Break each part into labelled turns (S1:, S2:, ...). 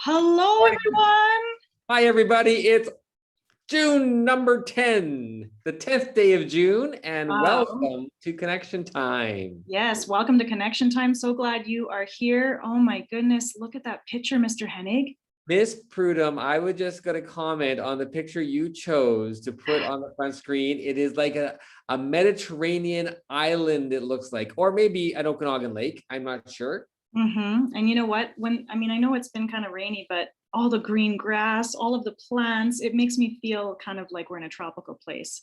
S1: Hello,
S2: Morning.
S1: everyone.
S2: Hi, everybody. It's June number 10, the 10th day of June, and
S1: Wow.
S2: welcome to Connection Time.
S1: Yes, welcome to Connection Time. So glad you are here. Oh my goodness, look at that picture, Mr. Hennig.
S2: Miss Prudhomme, I was just going to comment on the picture you chose to put on the front screen. It is like a Mediterranean island, it looks like, or maybe an Okanagan lake. I'm not sure.
S1: And you know what? I know it's been kind of rainy, but all the green grass, all of the plants, it makes me feel kind of like we're in a tropical place.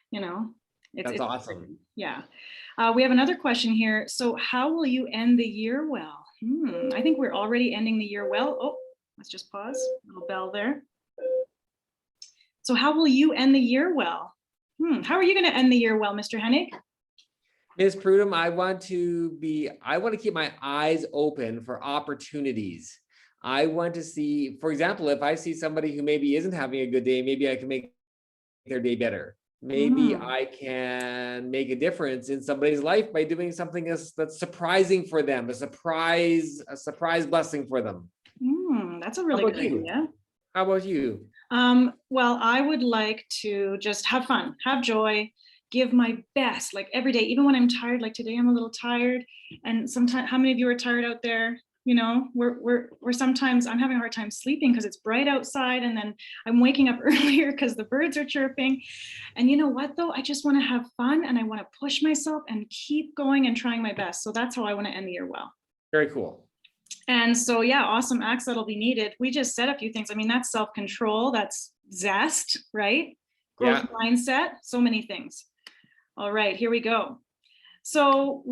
S1: You know,
S2: That's
S1: it's
S2: awesome.
S1: yeah. We have another question here. So, how will you end the year well? I think we're already ending the year well. Oh, let's just pause. Little bell there. So, how will you end the year well? How are you going to end the year well, Mr. Hennig?
S2: Ms. Prudhomme, I want to keep my eyes open for opportunities. I want to see, for example, if I see somebody who maybe isn't having a good day, maybe I can make their day better. Maybe I can make a difference in somebody's life by doing something that's surprising for them, a surprise blessing for them.
S1: That's a really good idea.
S2: How about you?
S1: Well, I would like to just have fun, have joy, give my best, like every day, even when I'm tired. Like today, I'm a little tired, and sometimes, how many of you are tired out there? You know, we're sometimes I'm having a hard time sleeping because it's bright outside, and then I'm waking up earlier because the birds are chirping. And you know what, though, I just want to have fun, and I want to push myself and keep going and trying my best. So that's how I want to end the year well.
S2: Very cool.
S1: And so, yeah, awesome acts that'll be needed. We just said a few things. I mean, that's self-control, that's zest, right? Growth mindset, so many things. All right, here we go. So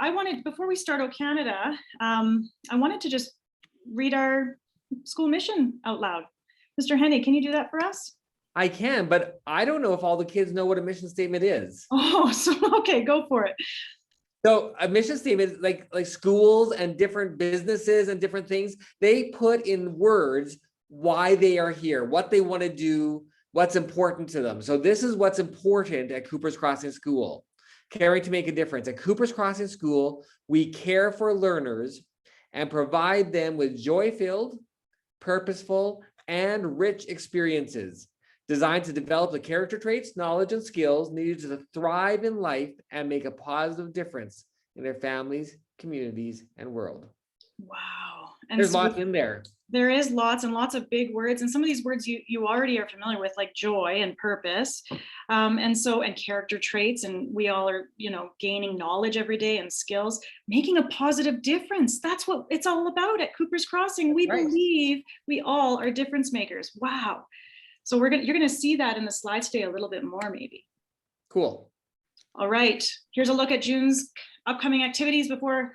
S1: I wanted, before we start O Canada, I wanted to just read our school mission out loud. Mr. Hennig, can you do that for us?
S2: I can, but I don't know if all the kids know what a mission statement is.
S1: Oh, so okay, go for it.
S2: So a mission statement, like schools and different businesses and different things, they put in words why they are here, what they want to do, what's important to them. So this is what's important at Cooper's Crossing School. Caring to make a difference. At Cooper's Crossing School, we care for learners and provide them with joy-filled, purposeful, and rich experiences designed to develop the character traits, knowledge, and skills needed to thrive in life and make a positive difference in their families, communities, and world.
S1: Wow. And
S2: there's lots in there.
S1: There is lots and lots of big words, and some of these words you already are familiar with, like joy and purpose, and character traits, and we all are, gaining knowledge every day and skills, making a positive difference. That's what it's all about at Cooper's Crossing. We believe we all are difference makers. Wow. So you're gonna see that in the slides today a little bit more, maybe.
S2: Cool.
S1: All right, here's a look at June's upcoming activities before.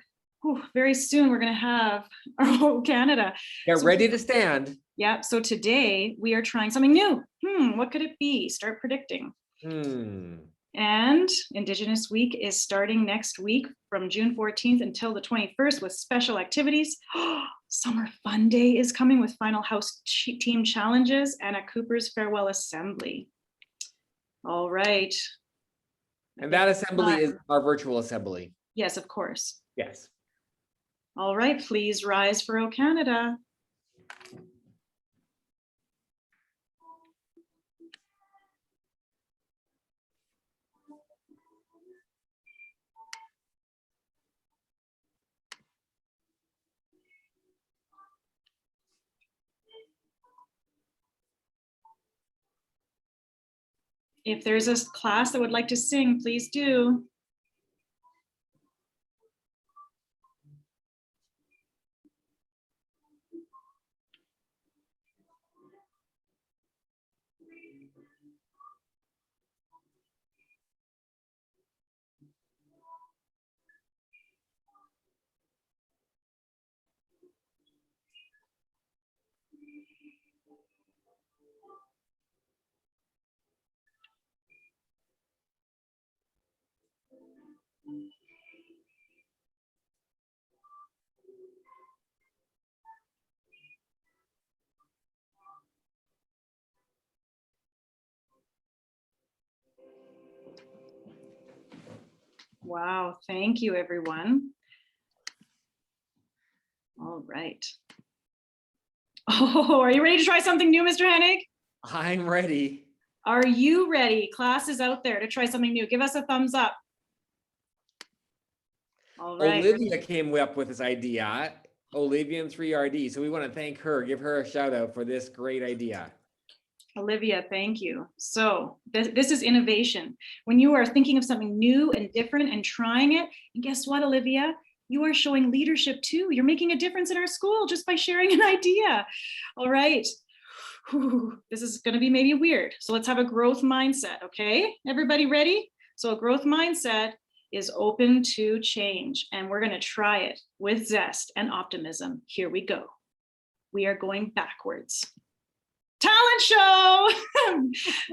S1: Very soon we're going to have our Canada.
S2: Get ready to stand.
S1: Yeah, so today we are trying something new. What could it be? Start predicting. And Indigenous Week is starting next week from June 14th until the 21st with special activities. Summer Fun Day is coming with final house team challenges and a Cooper's Farewell Assembly. All right.
S2: And that assembly is our virtual assembly.
S1: Yes, of course.
S2: Yes.
S1: All right, please rise for O Canada. If there's a class that would like to sing, please do. Wow, thank you, everyone. All right. Oh, are you ready to try something new, Mr. Hennig?
S2: I'm ready.
S1: Are you ready? Class is out there to try something new. Give us a thumbs up. All right.
S2: Olivia came up with this idea, Olivia and 3RD. So we want to thank her, give her a shout out for this great idea.
S1: Olivia, thank you. So this is innovation. When you are thinking of something new and different and trying it, and guess what, Olivia? You are showing leadership too. You're making a difference in our school just by sharing an idea. All right. Whew, this is going to be maybe weird. So let's have a growth mindset. Okay, everybody ready? So a growth mindset is open to change, and we're going to try it with zest and optimism. Here we go. We are going backwards. Talent show.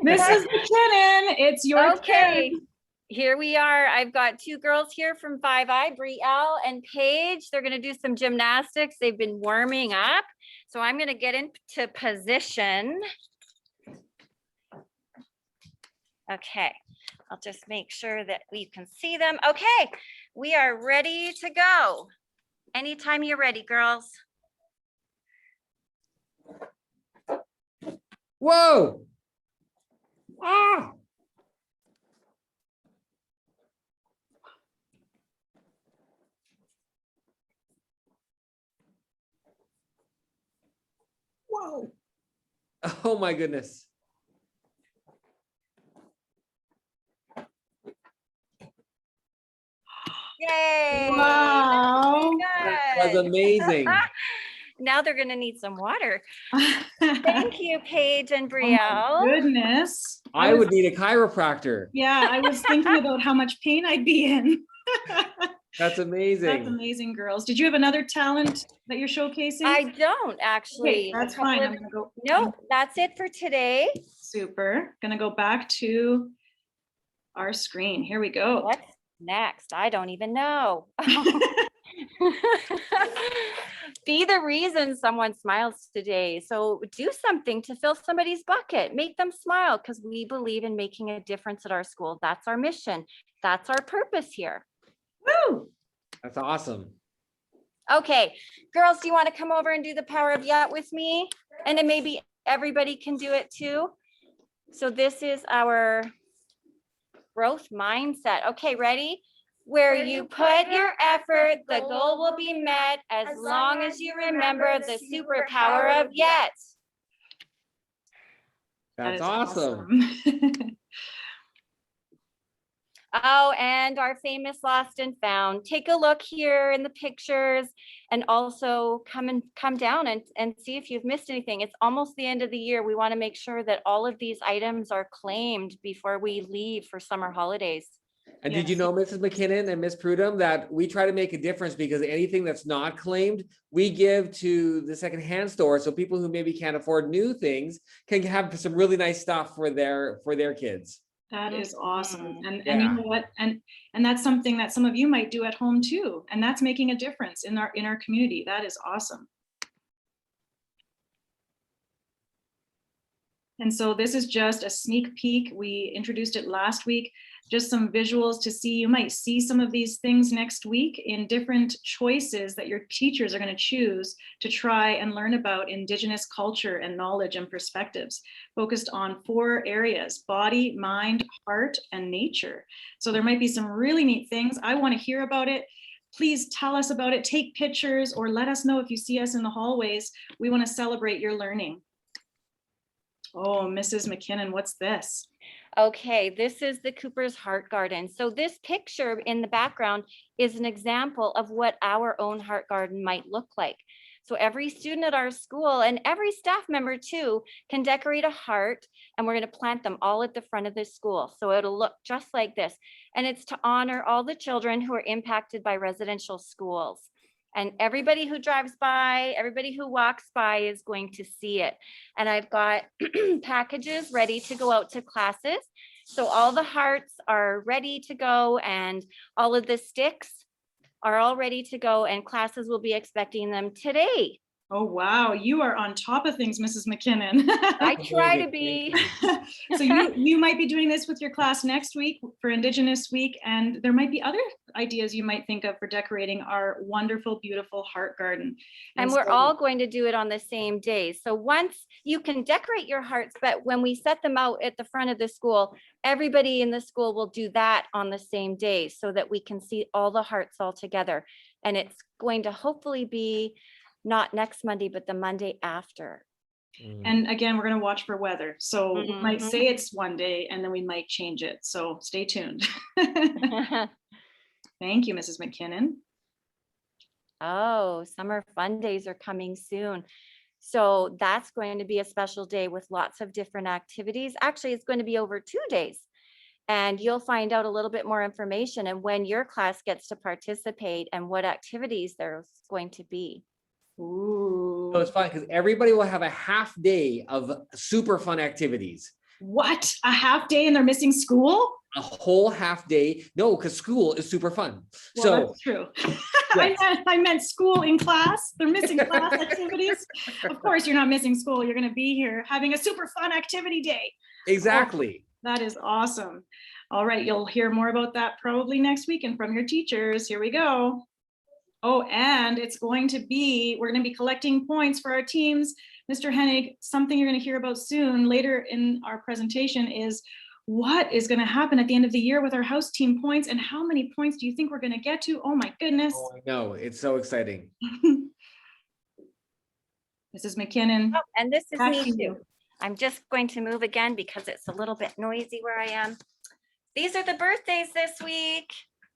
S1: Mrs. McKinnon, it's your
S3: Okay,
S1: turn.
S3: here we are. I've got two girls here from 5I, Brielle and Paige. They're gonna do some gymnastics. They've been warming up. So I'm gonna get into position. Okay, I'll just make sure that we can see them. Okay, we are ready to go. Anytime you're ready, girls.
S2: Whoa! Ah! Whoa! Oh my goodness.
S3: Yay!
S1: Wow.
S2: That was
S3: Good.
S2: amazing.
S3: Now they're gonna need some water. Thank you, Paige and
S1: Oh my
S3: Brielle.
S1: goodness.
S2: I would need a chiropractor.
S1: Yeah, I was thinking about how much pain I'd be in.
S2: That's amazing.
S1: That's amazing, girls. Did you have another talent that you're showcasing?
S3: I don't actually.
S1: Okay, that's
S3: A couple
S1: fine.
S3: of-
S1: I'm gonna go.
S3: No, that's it for today.
S1: Super. Gonna go back to our screen. Here we go.
S3: What's next? I don't even know. Be the reason someone smiles today. So do something to fill somebody's bucket. Make them smile because we believe in making a difference at our school. That's our mission. That's our purpose here.
S1: Woo!
S2: That's awesome.
S3: Okay, girls, do you want to come over and do the power of yet with me? And then maybe everybody can do it too. So this is our growth mindset. Okay, ready? Where you put your effort, the goal will be met as long as you remember the superpower of yet.
S1: That
S2: That's
S1: is
S2: awesome.
S3: Oh, and our famous lost and found. Take a look here in the pictures and also come down and see if you've missed anything. It's almost the end of the year. We want to make sure that all of these items are claimed before we leave for summer holidays.
S2: And did you know, Mrs. McKinnon and Miss Prudhomme, that we try to make a difference because anything that's not claimed, we give to the secondhand store. So people who maybe can't afford new things can have some really nice stuff for their kids.
S1: That is awesome. And
S2: Yeah.
S1: you know what? And that's something that some of you might do at home too. And that's making a difference in our community. That is awesome. And so this is just a sneak peek. We introduced it last week, just some visuals to see. You might see some of these things next week in different choices that your teachers are going to choose to try and learn about Indigenous culture and knowledge and perspectives, focused on 4 areas: body, mind, heart, and nature. So there might be some really neat things. I want to hear about it. Please tell us about it. Take pictures or let us know if you see us in the hallways. We want to celebrate your learning. Oh, Mrs. McKinnon, what's this?
S3: Okay, this is the Cooper's Heart Garden. So this picture in the background is an example of what our own heart garden might look like. So every student at our school and every staff member too can decorate a heart, and we're going to plant them all at the front of the school. So it'll look just like this. And it's to honor all the children who are impacted by residential schools. And everybody who drives by, everybody who walks by is going to see it. And I've got packages ready to go out to classes. So all the hearts are ready to go and all of the sticks are all ready to go, and classes will be expecting them today.
S1: Oh, wow. You are on top of things, Mrs. McKinnon.
S3: I try to
S2: Amazing,
S3: be.
S2: thank you.
S1: So you might be doing this with your class next week for Indigenous Week, and there might be other ideas you might think of for decorating our wonderful, beautiful heart garden.
S3: And we're
S1: so-
S3: all going to do it on the same day. So once you can decorate your hearts, but when we set them out at the front of the school, everybody in the school will do that on the same day so that we can see all the hearts all together. And it's going to hopefully be not next Monday, but the Monday after.
S1: And again, we're going to watch for weather. So we might
S3: Mhm.
S1: say it's one day and then we might change it. So stay tuned. Thank you, Mrs. McKinnon.
S3: Oh, summer fun days are coming soon. So that's going to be a special day with lots of different activities. Actually, it's going to be over 2 days. And you'll find out a little bit more information and when your class gets to participate and what activities there's going to be.
S1: Ooh.
S2: So it's fun because everybody will have a half day of super fun activities.
S1: What? A half day and they're missing school?
S2: A whole half day. No, because school is super fun.
S1: Well,
S2: So
S1: that's true.
S2: Yes.
S1: I meant school in class. They're missing class activities. Of course, you're not missing school. You're going to be here having a super fun activity day.
S2: exactly.
S1: That is awesome. All right, you'll hear more about that probably next week and from your teachers. Here we go. Oh, and it's going to be, we're going to be collecting points for our teams. Mr. Hennig, something you're going to hear about soon later in our presentation is what is going to happen at the end of the year with our house team points and how many points do you think we're going to get to? Oh my goodness.
S2: Oh, I know. It's so exciting.
S1: Mrs. McKinnon.
S3: Oh, and this is
S1: back
S3: me
S1: to
S3: too.
S1: you.
S3: I'm just going to move again because it's a little bit noisy where I am. These are the birthdays this week.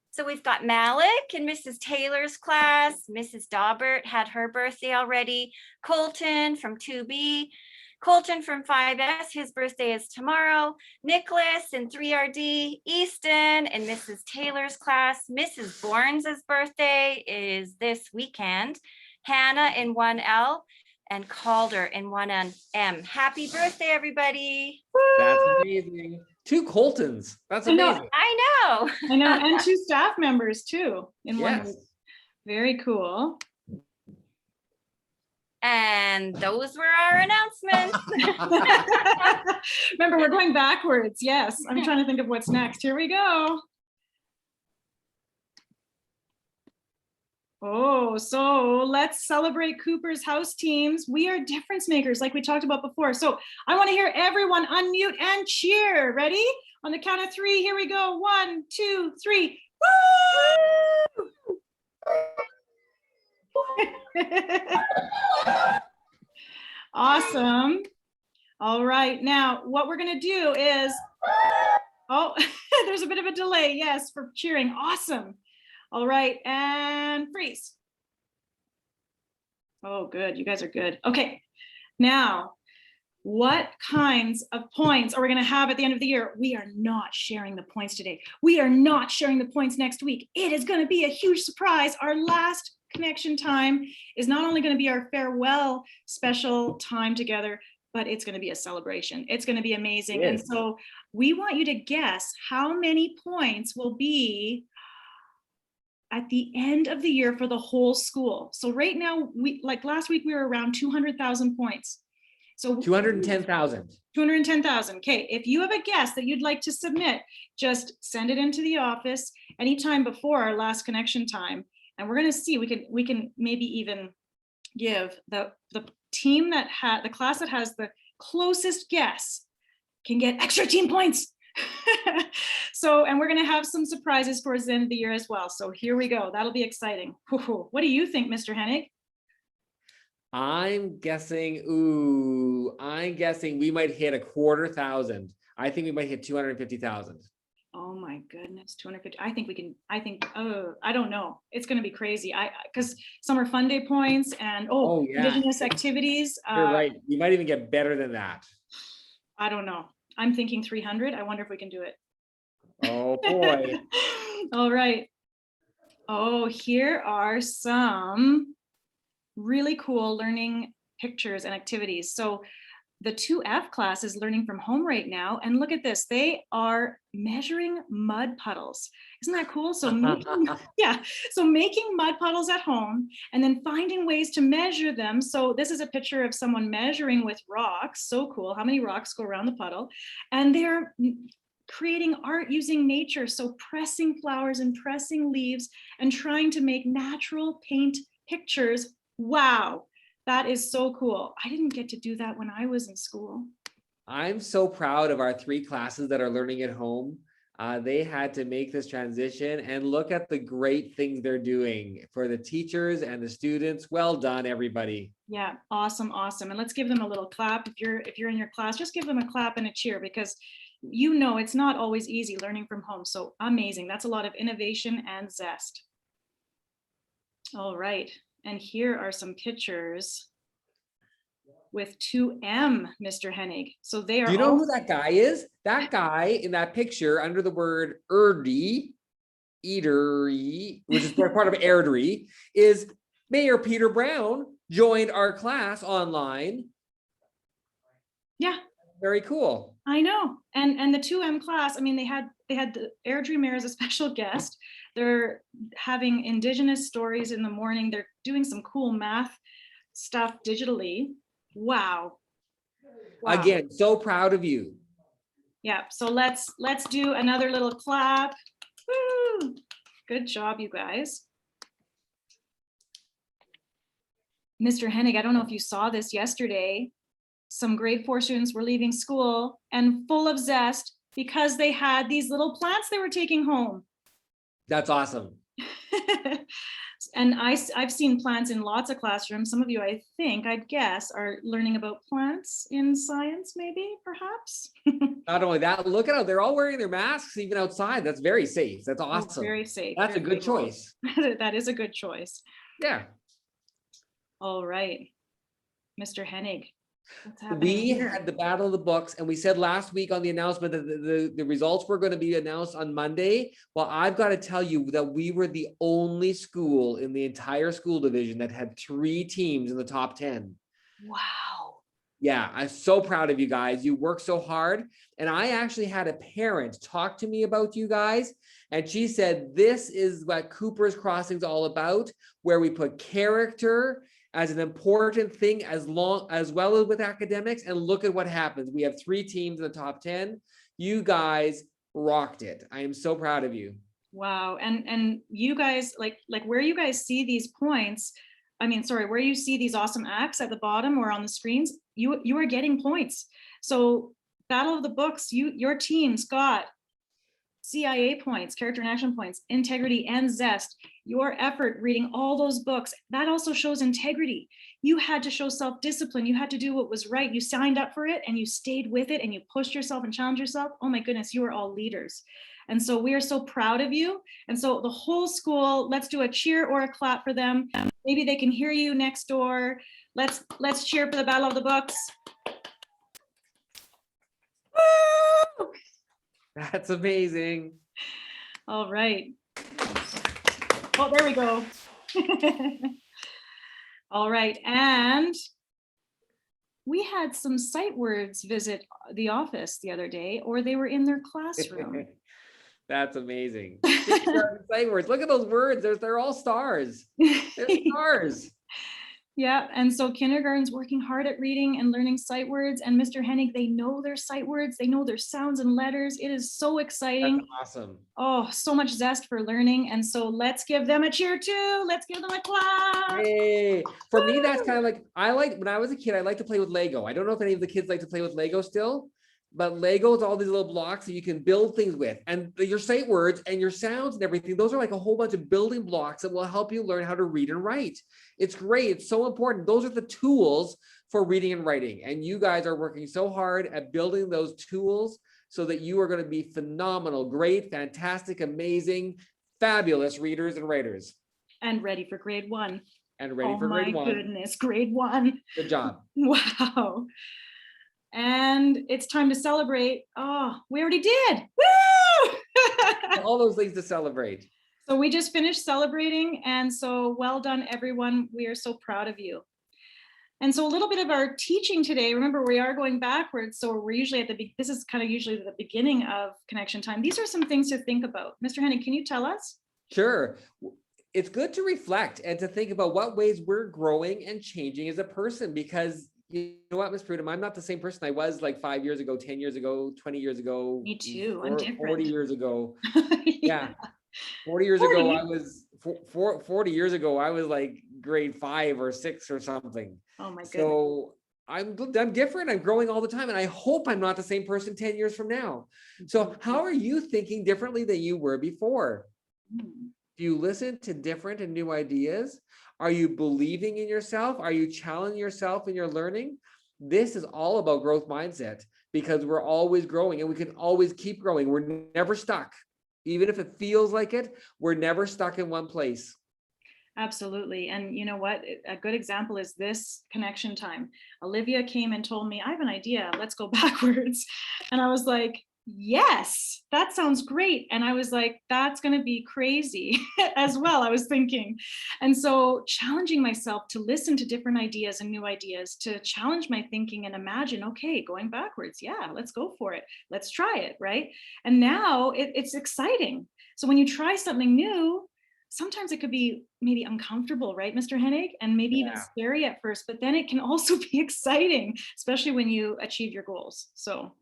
S3: So we've got Malik in Mrs. Taylor's class. Mrs. Daubert had her birthday already. Colton from 2B. Colton from 5S, his birthday is tomorrow. Nicholas in 3RD. Easton in Mrs. Taylor's class. Mrs. Bourne's birthday is this weekend. Hannah in 1L. And Calder in 1M. Happy birthday, everybody.
S2: That's amazing. 2 Coltons. That's
S1: I know.
S2: amazing.
S3: I know.
S1: I know, and 2 staff members too in one
S2: Yes.
S1: week. Very cool.
S3: And those were our announcements.
S1: Remember, we're going backwards. Yes, I'm trying to think of what's next. Here we go. Oh, so let's celebrate Cooper's house teams. We are difference makers, like we talked about before. So I want to hear everyone unmute and cheer. Ready? On the count of 3, here we go. 1, 2, 3. Woo! Awesome. All right, now what we're going to do is, oh, there's a bit of a delay. Yes, for cheering. Awesome. All right, and freeze. Oh, good. You guys are good. Okay, now, what kinds of points are we going to have at the end of the year? We are not sharing the points today. We are not sharing the points next week. It is going to be a huge surprise. Our last connection time is not only going to be our farewell special time together, but it's going to be a celebration. It's going to be amazing. And so we want you to guess how many points will be at the end of the year for the whole school. So right now, like last week, we were around 200,000 points. So
S2: 210,000.
S1: 210,000. Okay, if you have a guess that you'd like to submit, just send it into the office anytime before our last connection time. And we're going to see, we can maybe even give the team that had the class that has the closest guess can get extra team points. So, and we're going to have some surprises towards the end of the year as well. So here we go. That'll be exciting. What do you think, Mr. Hennig?
S2: I'm guessing we might hit 250,000. I think we might hit 250,000.
S1: Oh my goodness, 250. I think, I don't know. It's going to be crazy. Because summer fun day points and,
S2: yeah.
S1: Indigenous activities.
S2: You're right. You might even get better than that.
S1: I don't know. I'm thinking 300. I wonder if we can do it.
S2: Oh boy.
S1: All right. Oh, here are some really cool learning pictures and activities. So the 2F class is learning from home right now. And look at this, they are measuring mud puddles. Isn't that cool? So making, yeah, so making mud puddles at home and then finding ways to measure them. So this is a picture of someone measuring with rocks. So cool. How many rocks go around the puddle? And they're creating art using nature. So pressing flowers and pressing leaves and trying to make natural paint pictures. Wow. That is so cool. I didn't get to do that when I was in school.
S2: I'm so proud of our 3 classes that are learning at home. They had to make this transition, and look at the great things they're doing for the teachers and the students. Well done, everybody.
S1: Yeah, awesome, awesome. And let's give them a little clap. If you're in your class, just give them a clap and a cheer, because you know it's not always easy learning from home. So amazing. That's a lot of innovation and zest. All right. And here are some pictures with 2M, Mr. Hennig. So they are.
S2: Do you know who that guy is? That guy in that picture under the word eatery, which is part of Airdrie, is Mayor Peter Brown joined our class online.
S1: Yeah.
S2: Very cool.
S1: I know. And the 2M class, I mean, they had the Airdrie Mayor as a special guest. They're having Indigenous stories in the morning. They're doing some cool math stuff digitally. Wow. Wow.
S2: Again, so proud of you.
S1: Yeah, so let's do another little clap. Woo! Good job, you guys. Mr. Hennig, I don't know if you saw this yesterday. Some grade 4 students were leaving school and full of zest because they had these little plants they were taking home.
S2: That's awesome.
S1: And I've seen plants in lots of classrooms. Some of you, I'd guess, are learning about plants in science, maybe, perhaps.
S2: Not only that, look at how they're all wearing their masks even outside. That's very safe. That's awesome.
S1: Very safe.
S2: That's a good choice.
S1: That is a good choice.
S2: Yeah.
S1: All right, Mr. Hennig.
S2: We had the Battle of the Books, and we said last week on the announcement that the results were going to be announced on Monday. Well, I've got to tell you that we were the only school in the entire school division that had 3 teams in the top 10.
S1: Wow.
S2: Yeah, I'm so proud of you guys. You work so hard. And I actually had a parent talk to me about you guys, and she said, this is what Cooper's Crossing is all about, where we put character as an important thing as well as with academics, and look at what happens. We have 3 teams in the top 10. You guys rocked it. I am so proud of you.
S1: Wow. And you guys, like where you guys see these points, where you see these awesome acts at the bottom or on the screens, you are getting points. So Battle of the Books, your teams got CIA points, character and action points, integrity and zest. Your effort reading all those books, that also shows integrity. You had to show self-discipline. You had to do what was right. You signed up for it and you stayed with it and you pushed yourself and challenged yourself. Oh my goodness, you are all leaders. And so we are so proud of you. And so the whole school, let's do a cheer or a clap for them. Maybe they can hear you next door. Let's cheer for the Battle of the Books. Woo!
S2: That's amazing.
S1: All right. Oh, there we go. All right. And we had some sight words visit the office the other day, or they were in their classroom.
S2: That's amazing. Sight words. Look at those words. They're all stars. They're stars.
S1: Yeah, and so kindergarten's working hard at reading and learning sight words, and Mr. Hennig, they know their sight words, they know their sounds and letters. It is so exciting.
S2: That's awesome.
S1: Oh, so much zest for learning. And so let's give them a cheer too. Let's give them a clap.
S2: Hey, for me, that's kind of like, when I was a kid, I liked to play with Lego. I don't know if any of the kids like to play with Lego still, but Lego is all these little blocks that you can build things with. And your sight words and your sounds and everything, those are like a whole bunch of building blocks that will help you learn how to read and write. It's great. It's so important. Those are the tools for reading and writing. And you guys are working so hard at building those tools so that you are going to be phenomenal, great, fantastic, amazing, fabulous readers and writers.
S1: And ready for grade 1.
S2: And ready for grade 1.
S1: Oh my goodness, grade 1.
S2: Good job.
S1: Wow. And it's time to celebrate. Oh, we already did. Woo!
S2: All those things to celebrate.
S1: So we just finished celebrating. And so well done, everyone. We are so proud of you. And so a little bit of our teaching today, remember we are going backwards. So we're usually this is kind of usually the beginning of connection time. These are some things to think about. Mr. Hennig, can you tell us?
S2: Sure. It's good to reflect and to think about what ways we're growing and changing as a person, because you know what, Ms. Prudham, I'm not the same person I was like 5 years ago, 10 years ago, 20 years ago.
S1: Me too. I'm
S2: or
S1: different.
S2: 40 years ago.
S1: Yeah.
S2: Yeah. 40 years
S1: 40?
S2: ago, I was 40 years ago, I was like grade 5 or 6 or something.
S1: Oh my goodness.
S2: So I'm different. I'm growing all the time. And I hope I'm not the same person 10 years from now. So how are you thinking differently than you were before?
S1: Hmm.
S2: Do you listen to different and new ideas? Are you believing in yourself? Are you challenging yourself in your learning? This is all about growth mindset, because we're always growing and we can always keep growing. We're never stuck. Even if it feels like it, we're never stuck in one place.
S1: Absolutely. And you know what? A good example is this connection time. Olivia came and told me, I have an idea. Let's go backwards. And I was like, yes, that sounds great. And I was like, that's going to be crazy as well, I was thinking. And so challenging myself to listen to different ideas and new ideas, to challenge my thinking and imagine, okay, going backwards. Yeah, let's go for it. Let's try it. Right. And now it's exciting. So when you try something new, sometimes it could be maybe uncomfortable, right, Mr. Hennig? And maybe even
S2: Yeah.
S1: scary at first, but then it can also be exciting, especially when you achieve your goals. So.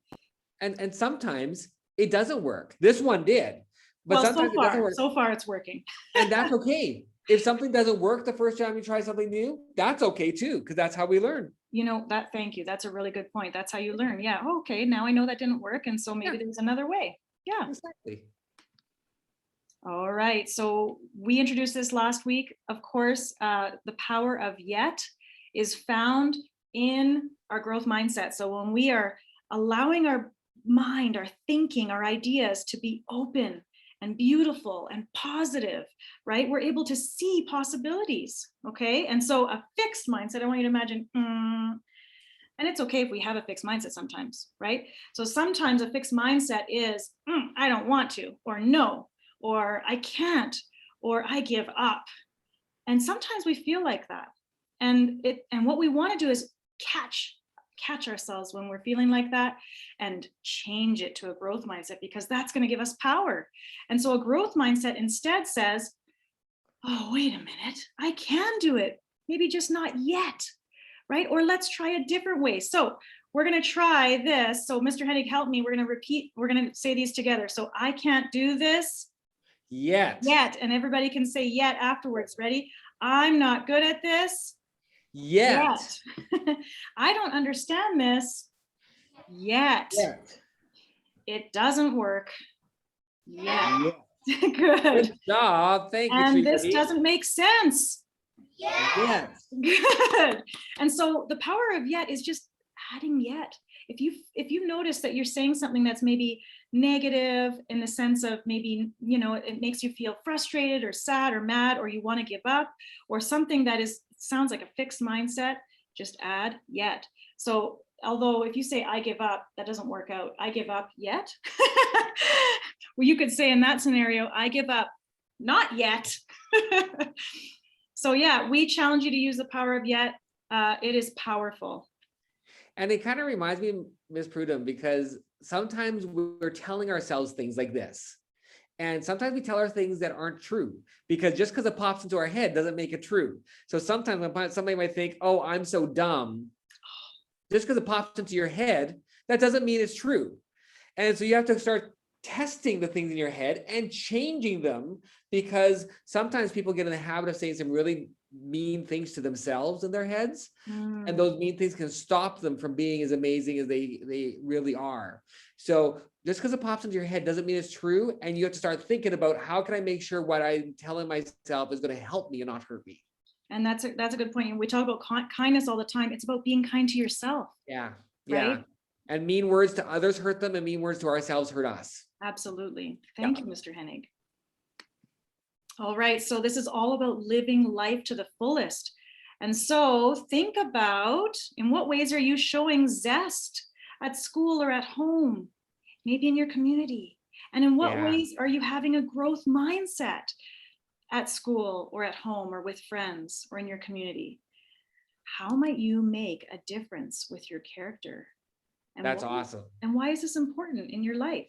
S2: And sometimes it doesn't work. This one did, but
S1: Well,
S2: sometimes it doesn't work.
S1: so far it's working.
S2: And that's okay. If something doesn't work the first time you try something new, that's okay too, because that's how we learn.
S1: You know, thank you. That's a really good point. That's how you learn. Yeah. Oh, okay. Now I know that didn't work. And so maybe there's another way. Yeah.
S2: Exactly.
S1: All right. So we introduced this last week. Of course, the power of yet is found in our growth mindset. So when we are allowing our mind, our thinking, our ideas to be open and beautiful and positive, right? We're able to see possibilities. Okay. And so a fixed mindset, I want you to imagine, and it's okay if we have a fixed mindset sometimes, right? So sometimes a fixed mindset is, I don't want to, or no, or I can't, or I give up. And sometimes we feel like that. And what we want to do is catch ourselves when we're feeling like that and change it to a growth mindset, because that's going to give us power. And so a growth mindset instead says, oh, wait a minute, I can do it. Maybe just not yet, right? Or let's try a different way. So we're going to try this. So Mr. Hennig, help me. We're going to repeat. We're going to say these together. So I can't do this
S2: Yet.
S1: and everybody can say yet afterwards. Ready? I'm not good at this
S2: Yet.
S1: I don't understand this yet. It doesn't work yet. Good.
S2: Good job. Thank you.
S1: And this
S2: sweetie.
S1: doesn't make sense.
S2: Yes.
S1: Good. And so the power of yet is just adding yet. If you notice that you're saying something that's maybe negative in the sense of maybe, it makes you feel frustrated or sad or mad, or you want to give up, or something that sounds like a fixed mindset, just add yet. So although if you say I give up, that doesn't work out. I give up yet. Well, you could say in that scenario, I give up not yet. So yeah, we challenge you to use the power of yet. It is powerful.
S2: And it kind of reminds me, Ms. Prudham, because sometimes we're telling ourselves things like this. And sometimes we tell our things that aren't true, because just because it pops into our head doesn't make it true. So sometimes somebody might think, oh, I'm so dumb. Just because it pops into your head, that doesn't mean it's true. And so you have to start testing the things in your head and changing them, because sometimes people get in the habit of saying some really mean things to themselves in their heads. And those mean things can stop them from being as amazing as they really are. So just because it pops into your head doesn't mean it's true. And you have to start thinking about, how can I make sure what I'm telling myself is going to help me and not hurt me? And
S1: that's a good point. And we talk about kindness all the time. It's about being kind to yourself.
S2: Yeah.
S1: Right?
S2: And mean words to others hurt them, and mean words to ourselves hurt us.
S1: Absolutely. Thank you, Mr. Hennig. All right. So this is all about living life to the fullest. And so think about, in what ways are you showing zest at school or at home, maybe in your community? And in what ways are you having a growth mindset at school or at home or with friends or in your community? how might you make a difference with your character? And
S2: That's
S1: why-
S2: awesome.
S1: And why is this important in your life?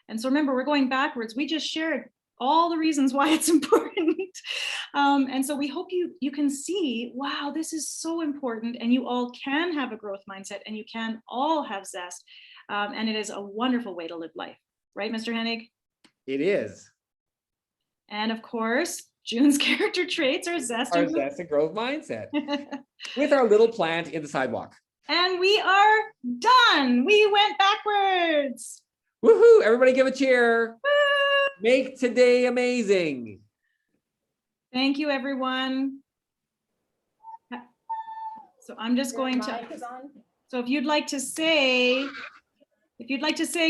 S1: And so remember, we're going backwards. We just shared all the reasons why it's important. And so we hope you can see, wow, this is so important, and you all can have a growth mindset, and you can all have zest. And it is a wonderful way to live life. Right, Mr. Hennig?
S2: It is.
S1: And of course, June's character traits are zest
S2: Our
S1: and growth.
S2: zest and growth mindset with our little plant in the sidewalk.
S1: And we are done. We went backwards.
S2: Woohoo! Everybody give a cheer.
S1: Woo!
S2: Make today amazing.
S1: Thank you, everyone. So I'm just going to, so if you'd like to say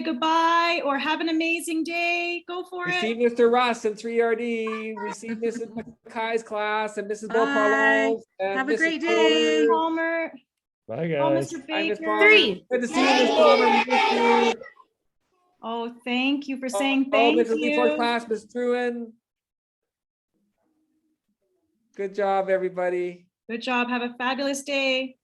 S1: goodbye or have an amazing day, go for
S2: We see
S1: it.
S2: Mr. Russ in 3RD. We see Mrs. Mackay's class and Mrs. Bill
S4: Bye.
S2: Carlos. And
S4: Have a
S2: Mrs.
S4: great
S2: Palmer.
S4: day.
S1: Palmer.
S5: Bye,
S1: Oh,
S5: guys.
S1: Mr.
S2: Hi, Miss
S1: Baker.
S2: Palmer. Good to see you, Miss Palmer. We miss you.
S1: Oh, thank you for saying
S2: Oh,
S1: thank
S2: Mrs. Lee Ford
S1: you.
S2: class, Miss Truin. Good job, everybody.
S1: Good job. Have a fabulous day.